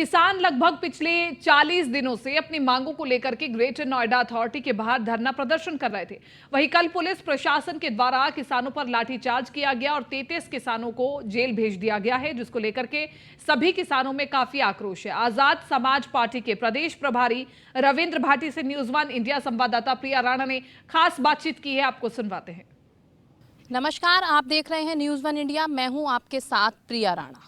किसान लगभग पिछले 40 दिनों से अपनी मांगों को लेकर के ग्रेटर नोएडा अथॉरिटी के बाहर धरना प्रदर्शन कर रहे थे। वहीं कल पुलिस प्रशासन के द्वारा किसानों पर लाठीचार्ज किया गया और 33 किसानों को जेल भेज दिया गया है, जिसको लेकर के सभी किसानों में काफी आक्रोश है। आजाद समाज पार्टी के प्रदेश प्रभारी रविंद्र भाटी से न्यूज वन इंडिया संवाददाता प्रिया राणा ने खास बातचीत की है, आपको सुनवाते हैं। नमस्कार, आप देख रहे हैं न्यूज़ वन इंडिया। मैं हूं आपके साथ प्रिया राणा।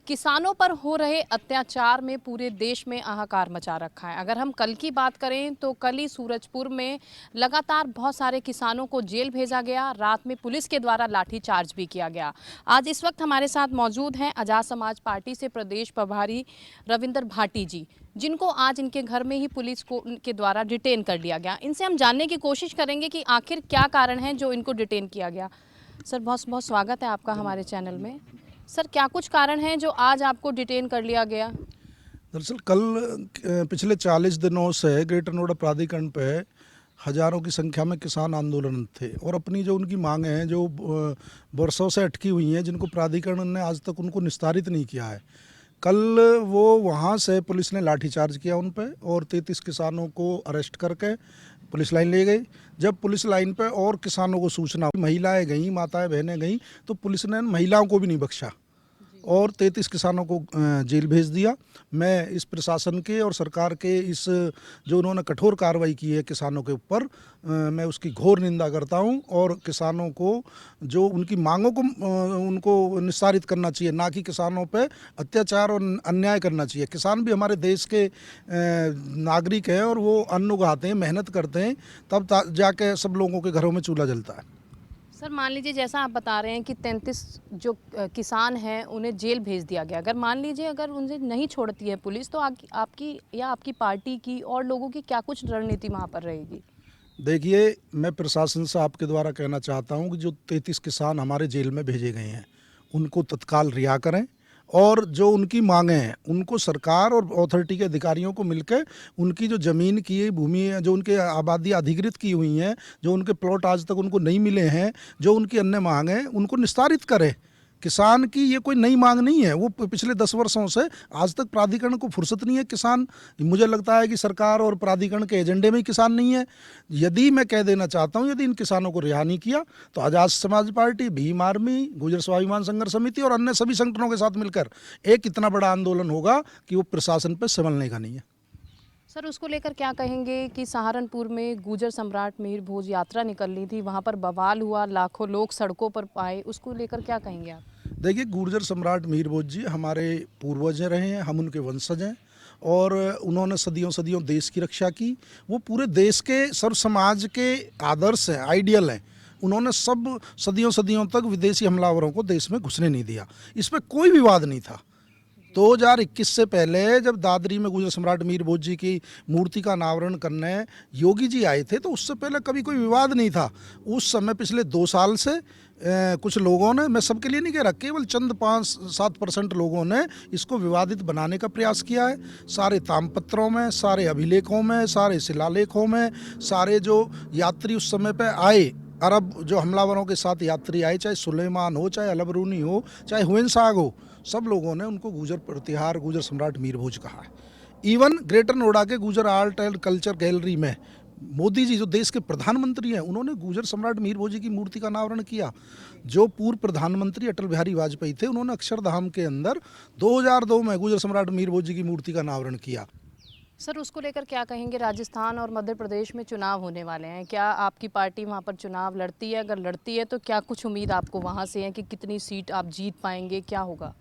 किसानों पर हो रहे अत्याचार में पूरे देश में हाहाकार मचा रखा है। अगर हम कल की बात करें तो कल ही सूरजपुर में लगातार बहुत सारे किसानों को जेल भेजा गया, रात में पुलिस के द्वारा लाठीचार्ज भी किया गया। आज इस वक्त हमारे साथ मौजूद हैं आजाद समाज पार्टी से प्रदेश प्रभारी रविंद्र भाटी जी, जिनको आज इनके घर में ही पुलिस को के द्वारा डिटेन कर लिया गया। इनसे हम जानने की कोशिश करेंगे कि आखिर क्या कारण है जो इनको डिटेन किया गया। सर, बहुत बहुत स्वागत है आपका हमारे चैनल में। सर, क्या कुछ कारण है जो आज आपको डिटेन कर लिया गया? दरअसल कल पिछले 40 दिनों से ग्रेटर नोएडा प्राधिकरण पे हजारों की संख्या में किसान आंदोलन थे और अपनी जो उनकी मांगें हैं जो वर्षों से अटकी हुई हैं, जिनको प्राधिकरण ने आज तक उनको निस्तारित नहीं किया है, कल वो वहाँ से पुलिस ने लाठीचार्ज किया उन पे और 33 किसानों को अरेस्ट करके पुलिस लाइन ले गई। जब पुलिस लाइन पे और किसानों को सूचना, महिलाएं गईं, माताएं बहनें गईं, तो पुलिस ने महिलाओं को भी नहीं बख्शा और 33 किसानों को जेल भेज दिया। मैं इस प्रशासन के और सरकार के इस जो उन्होंने कठोर कार्रवाई की है किसानों के ऊपर, मैं उसकी घोर निंदा करता हूं और किसानों को जो उनकी मांगों को उनको निस्तारित करना चाहिए, ना कि किसानों पे अत्याचार और अन्याय करना चाहिए। किसान भी हमारे देश के नागरिक हैं और वो अन्न उगाते हैं, मेहनत करते हैं, तब जाके सब लोगों के घरों में चूल्हा जलता है। सर, मान लीजिए जैसा आप बता रहे हैं कि 33 जो किसान हैं उन्हें जेल भेज दिया गया। अगर मान लीजिए अगर उन्हें नहीं छोड़ती है पुलिस, तो आपकी या आपकी पार्टी की और लोगों की क्या कुछ रणनीति वहाँ पर रहेगी? देखिए, मैं प्रशासन से आपके द्वारा कहना चाहता हूं कि जो 33 किसान हमारे जेल में भेजे गए हैं उनको तत्काल रिहा करें और जो उनकी मांगें हैं उनको सरकार और अथॉरिटी के अधिकारियों को मिलकर उनकी जो ज़मीन की भूमि है, जो उनके आबादी अधिकृत की हुई हैं, जो उनके प्लॉट आज तक उनको नहीं मिले हैं, जो उनकी अन्य मांग हैं, उनको निस्तारित करें। किसान की ये कोई नई मांग नहीं है, वो पिछले 10 वर्षों से आज तक प्राधिकरण को फुर्सत नहीं है। किसान, मुझे लगता है कि सरकार और प्राधिकरण के एजेंडे में ही किसान नहीं है। यदि मैं कह देना चाहता हूं, यदि इन किसानों को रिहा नहीं किया तो आजाद समाज पार्टी, भीम आर्मी, गुर्जर स्वाभिमान संघर्ष समिति और अन्य सभी संगठनों के साथ मिलकर एक इतना बड़ा आंदोलन होगा कि वो प्रशासन पर संभलने का नहीं है। सर, उसको लेकर क्या कहेंगे कि सहारनपुर में गुर्जर सम्राट मिहिर भोज यात्रा निकलनी थी, वहाँ पर बवाल हुआ, लाखों लोग सड़कों पर आए, उसको लेकर क्या कहेंगे आप? देखिए, गुर्जर सम्राट मिहिर भोज जी हमारे पूर्वज रहे हैं, हम उनके वंशज हैं और उन्होंने सदियों सदियों देश की रक्षा की। वो पूरे देश के सर्व समाज के आदर्श हैं, आइडियल हैं। उन्होंने सब सदियों सदियों तक विदेशी हमलावरों को देश में घुसने नहीं दिया। इस पर कोई विवाद नहीं था। 2021 से पहले जब दादरी में गुर्जर सम्राट मिहिर भोज जी की मूर्ति का अनावरण करने योगी जी आए थे, तो उससे पहले कभी कोई विवाद नहीं था। उस समय पिछले 2 साल से कुछ लोगों ने, मैं सबके लिए नहीं कह रहा, केवल चंद 5-7% लोगों ने इसको विवादित बनाने का प्रयास किया है। सारे तामपत्रों में, सारे अभिलेखों में, सारे शिलालेखों में, सारे जो यात्री उस समय पे आए, अरब जो हमलावरों के साथ यात्री आए, चाहे सुलेमान हो, चाहे अलबरूनी हो, चाहे हुएनसाग हो, सब लोगों ने उनको गुर्जर प्रतिहार, गुर्जर सम्राट मिहिर भोज कहा है। इवन ग्रेटर नोएडा के Gurjar art and culture gallery में मोदी जी जो देश के प्रधानमंत्री हैं, उन्होंने गुर्जर सम्राट मिहिर भोज जी की मूर्ति का अनावरण किया। जो पूर्व प्रधानमंत्री अटल बिहारी वाजपेयी थे, उन्होंने अक्षरधाम के अंदर 2002 में गुर्जर सम्राट मिहिर भोज जी की मूर्ति का अनावरण किया। सर, उसको लेकर क्या कहेंगे? राजस्थान और मध्य प्रदेश में चुनाव होने वाले हैं, क्या आपकी पार्टी वहां पर चुनाव लड़ती है? अगर लड़ती है तो क्या कुछ उम्मीद आपको वहां से है कि कितनी सीट आप जीत पाएंगे, क्या होगा?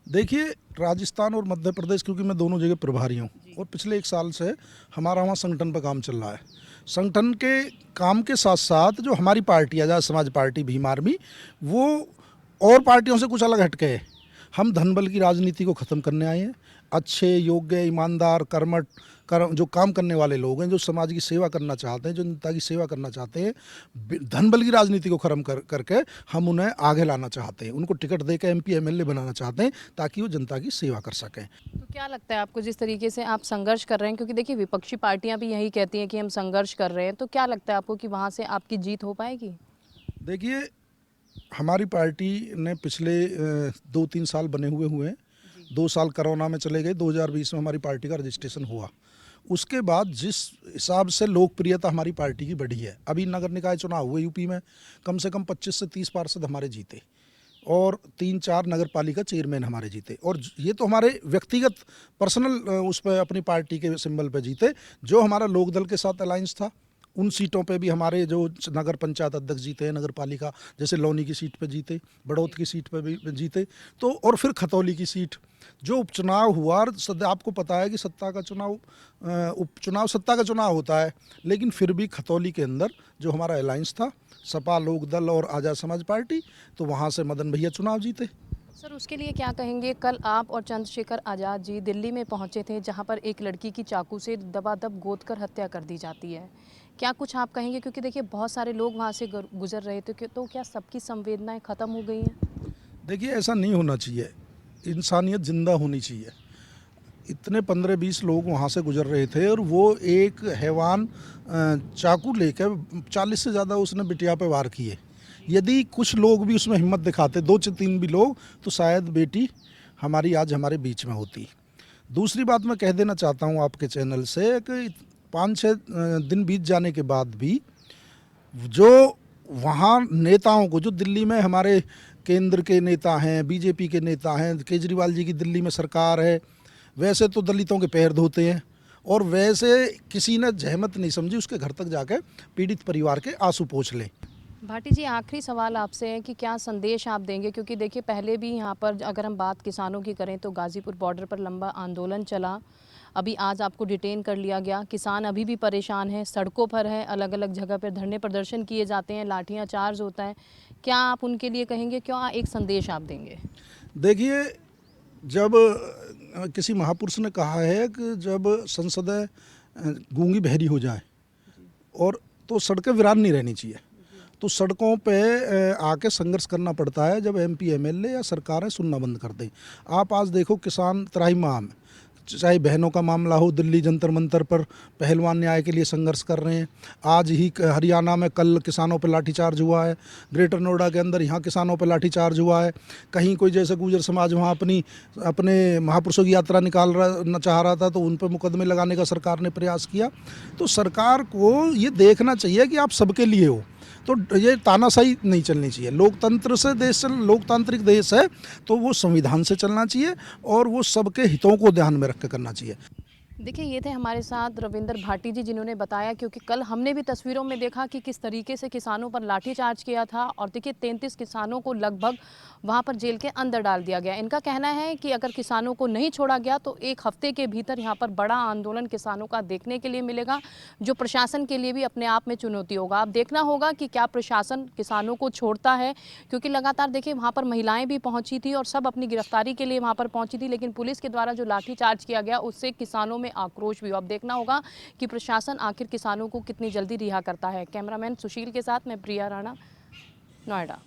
देखिए, राजस्थान और मध्य प्रदेश, क्योंकि मैं दोनों जगह प्रभारी हूँ और पिछले 1 साल से हमारा वहाँ संगठन पर काम चल रहा है। संगठन के काम के साथ साथ जो हमारी party Azad Samaj party, Bhim army, वो और पार्टियों से कुछ अलग हटके है। हम धनबल की राजनीति को ख़त्म करने आए हैं। अच्छे, योग्य, ईमानदार, कर्मठ जो काम करने वाले लोग हैं, जो समाज की सेवा करना चाहते हैं, जो जनता की सेवा करना चाहते हैं, धनबल की राजनीति को खत्म करके हम उन्हें आगे लाना चाहते हैं। उनको टिकट देकर MP MLA बनाना चाहते हैं ताकि वो जनता की सेवा कर सकें। तो क्या लगता है आपको, जिस तरीके से आप संघर्ष कर रहे हैं, क्योंकि देखिए विपक्षी पार्टियां भी यही कहती हैं कि हम संघर्ष कर रहे हैं, तो क्या लगता है आपको कि वहाँ से आपकी जीत हो पाएगी? देखिए, हमारी पार्टी ने पिछले 2-3 साल बने हुए हैं। 2 साल कोरोना में चले गए, 2020 में हमारी पार्टी का रजिस्ट्रेशन हुआ। उसके बाद जिस हिसाब से लोकप्रियता हमारी पार्टी की बढ़ी है, अभी नगर निकाय चुनाव हुए यूपी में, कम से कम 25 से 30 पार्षद हमारे जीते और 3-4 नगर पालिका चेयरमैन हमारे जीते। और ये तो हमारे व्यक्तिगत पर्सनल उस पर अपनी पार्टी के सिंबल पे जीते। जो हमारा लोकदल के साथ अलायंस था उन सीटों पे भी हमारे जो नगर पंचायत अध्यक्ष जीते हैं, नगर पालिका जैसे लौनी की सीट पे जीते, बड़ौत की सीट पे भी जीते। तो और फिर खतौली की सीट जो उपचुनाव हुआ, आपको पता है कि सत्ता का चुनाव, उपचुनाव सत्ता का चुनाव होता है, लेकिन फिर भी खतौली के अंदर जो हमारा अलायंस था सपा, लोकदल और आज़ाद समाज पार्टी, तो वहाँ से मदन भैया चुनाव जीते। सर, उसके लिए क्या कहेंगे? कल आप और चंद्रशेखर आज़ाद जी दिल्ली में पहुंचे थे, जहां पर एक लड़की की चाकू से दबादब गोद कर हत्या कर दी जाती है। क्या कुछ आप कहेंगे? क्योंकि देखिए बहुत सारे लोग वहां से गुजर रहे थे, तो क्या सबकी संवेदनाएं खत्म हो गई हैं? देखिए, ऐसा नहीं होना चाहिए, इंसानियत जिंदा होनी चाहिए। इतने 15-20 लोग वहाँ से गुजर रहे थे और वो एक हैवान चाकू लेकर 40 से ज़्यादा उसने बिटिया पे वार किए। यदि कुछ लोग भी उसमें हिम्मत दिखाते, 2-3 भी लोग, तो शायद बेटी हमारी आज हमारे बीच में होती। दूसरी बात मैं कह देना चाहता हूँ आपके चैनल से कि 5-6 दिन बीत जाने के बाद भी जो वहाँ नेताओं को, जो दिल्ली में हमारे केंद्र के नेता हैं, बीजेपी के नेता हैं, केजरीवाल जी की दिल्ली में सरकार है, वैसे तो दलितों के पैर धोते हैं और वैसे किसी ने जहमत नहीं समझी उसके घर तक जाकर पीड़ित परिवार के आंसू पोंछ लें। भाटी जी, आखिरी सवाल आपसे है कि क्या संदेश आप देंगे? क्योंकि देखिए पहले भी यहाँ पर अगर हम बात किसानों की करें तो गाज़ीपुर बॉर्डर पर लंबा आंदोलन चला, अभी आज आपको डिटेन कर लिया गया, किसान अभी भी परेशान हैं, सड़कों पर हैं, अलग अलग जगह पर धरने प्रदर्शन किए जाते हैं, लाठियाँ चार्ज होता है। क्या आप उनके लिए कहेंगे? क्या एक संदेश आप देंगे? देखिए, जब किसी महापुरुष ने कहा है कि जब संसद गूंगी बहरी हो जाए और तो सड़कें वीरान नहीं रहनी चाहिए, तो सड़कों पे आके संघर्ष करना पड़ता है जब एमपी एमएलए या सरकारें सुनना बंद कर दें। आप आज देखो किसान त्राहिमाम में, चाहे बहनों का मामला हो, दिल्ली जंतर मंतर पर पहलवान न्याय के लिए संघर्ष कर रहे हैं। आज ही हरियाणा में कल किसानों पर लाठीचार्ज हुआ है, ग्रेटर नोएडा के अंदर यहाँ किसानों पर लाठीचार्ज हुआ है। कहीं कोई जैसे गुर्जर समाज वहाँ अपने महापुरुषों की यात्रा चाह रहा था तो उन पर मुकदमे लगाने का सरकार ने प्रयास किया। तो सरकार को ये देखना चाहिए कि आप सबके लिए हो, तो ये तानाशाही नहीं चलनी चाहिए। लोकतंत्र से देश लोकतांत्रिक देश है तो वो संविधान से चलना चाहिए और वो सबके हितों को ध्यान में रख कर करना चाहिए। देखिए, ये थे हमारे साथ रविंद्र भाटी जी, जिन्होंने बताया, क्योंकि कल हमने भी तस्वीरों में देखा कि किस तरीके से किसानों पर लाठीचार्ज किया था और देखिए 33 किसानों को लगभग वहां पर जेल के अंदर डाल दिया गया। इनका कहना है कि अगर किसानों को नहीं छोड़ा गया तो 1 हफ्ते के भीतर यहाँ पर बड़ा आंदोलन किसानों का देखने के लिए मिलेगा, जो प्रशासन के लिए भी अपने आप में चुनौती होगा। अब देखना होगा कि क्या प्रशासन किसानों को छोड़ता है, क्योंकि लगातार देखिए वहाँ पर महिलाएं भी पहुंची थी और सब अपनी गिरफ्तारी के लिए वहाँ पर पहुंची थी, लेकिन पुलिस के द्वारा जो लाठीचार्ज किया गया उससे किसानों में आक्रोश भी हुआ। अब देखना होगा कि प्रशासन आखिर किसानों को कितनी जल्दी रिहा करता है। कैमरामैन सुशील के साथ मैं प्रिया राणा, नोएडा।